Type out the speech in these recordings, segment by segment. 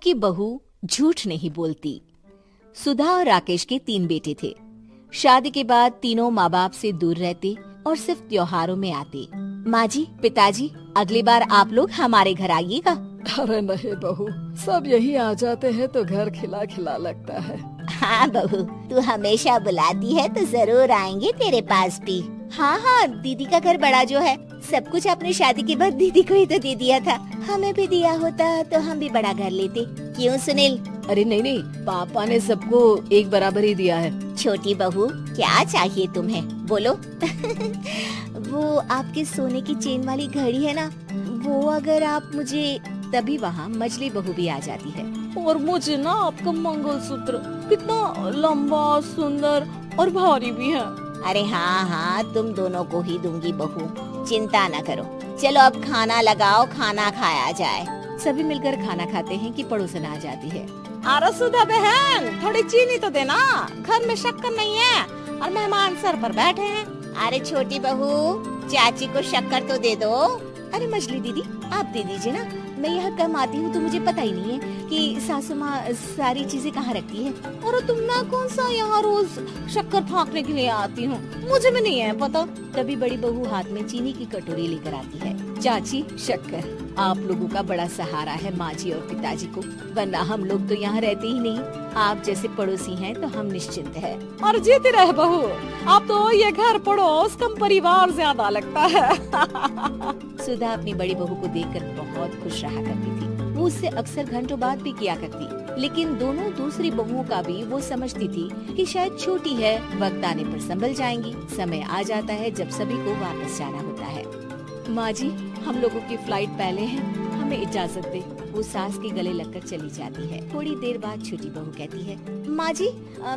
आपकी बहू झूठ नहीं बोलती। सुधा और राकेश के 3 बेटे थे। शादी के बाद तीनों माँ बाप से दूर रहते और सिर्फ त्योहारों में आते। माँ जी, पिताजी, अगली बार आप लोग हमारे घर आइएगा। अरे नहीं बहू, सब यही आ जाते हैं तो घर खिला खिला लगता है। हाँ बहू, तू हमेशा बुलाती है तो जरूर आएंगे तेरे पास भी। हाँ हाँ, दीदी का घर बड़ा जो है, सब कुछ अपनी शादी के बाद दीदी को ही तो दे दिया था। हमें भी दिया होता तो हम भी बड़ा घर लेते। क्यों सुनील? अरे नहीं, पापा ने सबको एक बराबर ही दिया है। छोटी बहू, क्या चाहिए तुम्हें, बोलो। वो आपके सोने की चेन वाली घड़ी है ना, वो अगर आप मुझे। तभी वहाँ मछली बहू भी आ जाती है। और मुझे ना आपका मंगलसूत्र कितना लंबा, सुंदर और भारी भी है। अरे हाँ हाँ, तुम दोनों को ही दूंगी बहू, चिंता न करो। चलो अब खाना लगाओ, खाना खाया जाए। सभी मिलकर खाना खाते हैं कि पड़ोसन आ जाती है। अरे सुधा बहन, थोड़ी चीनी तो देना, घर में शक्कर नहीं है और मेहमान सर पर बैठे हैं। अरे छोटी बहू, चाची को शक्कर तो दे दो। अरे मछली दीदी, आप दे दीजिए ना, मैं यहाँ कम आती हूँ तो मुझे पता ही नहीं है कि सासू माँ सारी चीजें कहाँ रखती है। और तुम ना कौन सा यहाँ रोज शक्कर फाँकने के लिए आती हूँ, मुझे भी नहीं है पता। तभी बड़ी बहू हाथ में चीनी की कटोरी लेकर आती है। चाची, शक्कर आप लोगों का बड़ा सहारा है माँ जी और पिताजी को, वरना हम लोग तो यहाँ रहते ही नहीं। आप जैसे पड़ोसी हैं तो हम निश्चिंत है। और जीती रहे बहू, आप तो ये घर पड़ोस कम परिवार ज्यादा लगता है। सुधा अपनी बड़ी बहू को देखकर बहुत खुश रहा करती थी। वो उससे अक्सर घंटों बात भी किया करती, लेकिन दोनों दूसरी बहुओं का भी वो समझती थी कि शायद छोटी है, वक्त आने पर संभल जाएंगी। समय आ जाता है जब सभी को वापस जाना होता है। माँ जी, हम लोगों की फ्लाइट पहले है, हमें इजाजत दे। वो सास के गले लगकर चली जाती है। थोड़ी देर बाद छोटी बहू कहती है, माँ जी,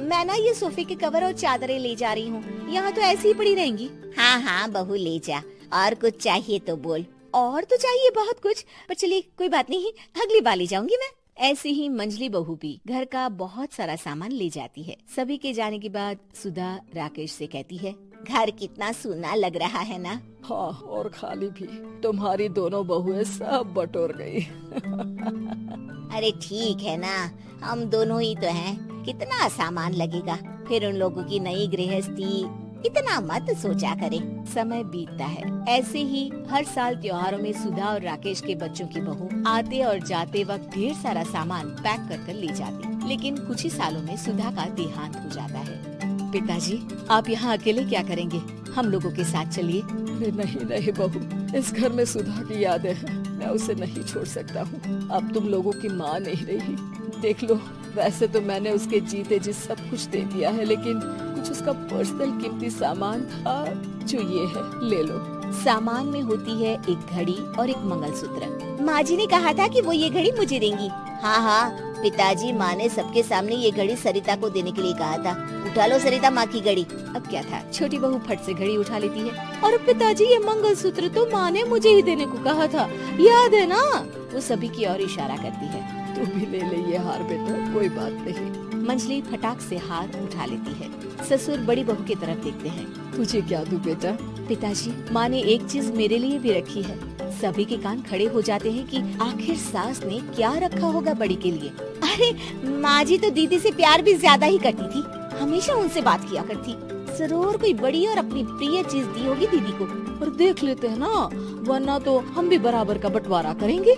मैं ना ये सोफे के कवर और चादरें ले जा रही हूँ, यहाँ तो ऐसी ही पड़ी रहेंगी। हाँ हाँ बहू, ले जा। और कुछ चाहिए तो बोल। और तो चाहिए बहुत कुछ, पर चलिए कोई बात नहीं, अगली बार ले जाऊंगी मैं। ऐसे ही मंजली बहू भी घर का बहुत सारा सामान ले जाती है। सभी के जाने के बाद सुधा राकेश से कहती है, घर कितना सूना लग रहा है ना। हाँ, और खाली भी। तुम्हारी दोनों बहुएं सब बटोर गई। अरे ठीक है ना, हम दोनों ही तो हैं, कितना सामान लगेगा। फिर उन लोगों की नई गृहस्थी, इतना मत सोचा करे। समय बीतता है। ऐसे ही हर साल त्योहारों में सुधा और राकेश के बच्चों की बहू आते और जाते वक्त ढेर सारा सामान पैक कर कर ले जाती। लेकिन कुछ ही सालों में सुधा का देहांत हो जाता है। पिताजी, आप यहाँ अकेले क्या करेंगे? हम लोगों के साथ चलिए। नहीं बहू, इस घर में सुधा की यादें हैं, मैं उसे नहीं छोड़ सकता हूँ। अब तुम लोगों की माँ नहीं रही। देख लो, वैसे तो मैंने उसके जीते जी सब कुछ दे दिया है, लेकिन कुछ उसका पर्सनल कीमती सामान था जो ये है, ले लो। सामान में होती है एक घड़ी और एक मंगलसूत्र। माँ जी ने कहा था कि वो ये घड़ी मुझे देंगी। हाँ हाँ, पिताजी, माँ ने सबके सामने ये घड़ी सरिता को देने के लिए कहा था। उठा लो सरिता माँ की घड़ी। अब क्या था, छोटी बहू फट से घड़ी उठा लेती है। और पिताजी, ये मंगलसूत्र तो माँ ने मुझे ही देने को कहा था, याद है ना? वो सभी की ओर इशारा करती है। तू भी ले ले ये हार बेटा, कोई बात नहीं। मंजली फटाक से हार उठा लेती है। ससुर बड़ी बहू की तरफ देखते हैं। तुझे क्या दूं बेटा? पिताजी, माँ ने एक चीज मेरे लिए भी रखी है। सभी के कान खड़े हो जाते हैं कि आखिर सास ने क्या रखा होगा बड़ी के लिए। अरे माँ जी तो दीदी से प्यार भी ज्यादा ही करती थी, हमेशा उनसे बात किया करती। जरूर कोई बड़ी और अपनी प्रिय चीज दी होगी दीदी को। और देख लेते हैं ना, वरना तो हम भी बराबर का बंटवारा करेंगे।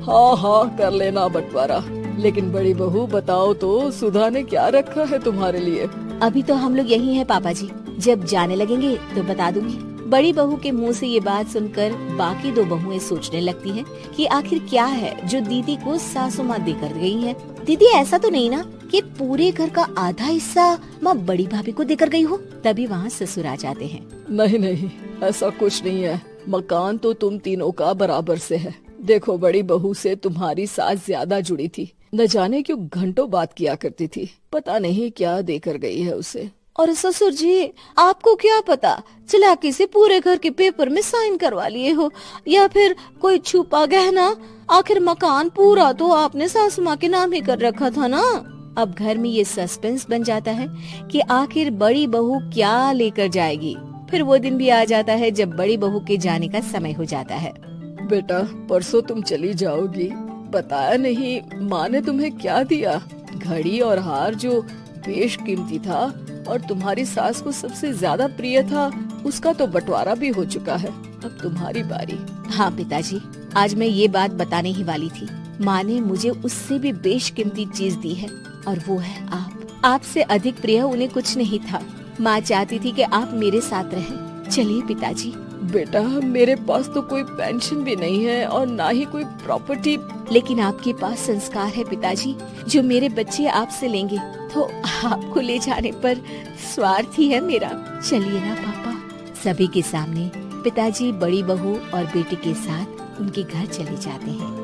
हाँ, कर लेना बंटवारा। लेकिन बड़ी बहू, बताओ तो सुधा ने क्या रखा है तुम्हारे लिए? अभी तो हम लोग यही हैं पापा जी, जब जाने लगेंगे तो बता दूंगी। बड़ी बहू के मुंह से ये बात सुनकर बाकी 2 बहुएं सोचने लगती हैं कि आखिर क्या है जो दीदी को सासू माँ देकर गई है। दीदी, ऐसा तो नहीं ना कि पूरे घर का आधा हिस्सा माँ बड़ी भाभी को देकर गई हो? तभी वहाँ ससुर आ जाते हैं। नहीं, ऐसा कुछ नहीं है। मकान तो तुम तीनों का बराबर से है। देखो, बड़ी बहू से तुम्हारी सास ज्यादा जुड़ी थी, न जाने क्यों घंटों बात किया करती थी। पता नहीं क्या देकर गई है उसे। और ससुर जी, आपको क्या पता, चालाकी से पूरे घर के पेपर में साइन करवा लिए हो, या फिर कोई छुपा गहना। आखिर मकान पूरा तो आपने सासू माँ के नाम ही कर रखा था ना। अब घर में ये सस्पेंस बन जाता है कि आखिर बड़ी बहू क्या लेकर जाएगी। फिर वो दिन भी आ जाता है जब बड़ी बहू के जाने का समय हो जाता है। बेटा, परसों तुम चली जाओगी, बताया नहीं, माँ ने तुम्हें क्या दिया? घड़ी और हार जो बेशकीमती था और तुम्हारी सास को सबसे ज्यादा प्रिय था, उसका तो बंटवारा भी हो चुका है। अब तुम्हारी बारी। हाँ पिताजी, आज मैं ये बात बताने ही वाली थी। माँ ने मुझे उससे भी बेशकीमती चीज दी है और वो है आप। आपसे अधिक प्रिय उन्हें कुछ नहीं था। माँ चाहती थी कि आप मेरे साथ रहें। चलिए पिताजी। बेटा, मेरे पास तो कोई पेंशन भी नहीं है और ना ही कोई प्रॉपर्टी। लेकिन आपके पास संस्कार है पिताजी, जो मेरे बच्चे आपसे लेंगे, तो आपको ले जाने पर स्वार्थ ही है मेरा। चलिए ना पापा। सभी के सामने पिताजी बड़ी बहू और बेटे के साथ उनके घर चले जाते हैं।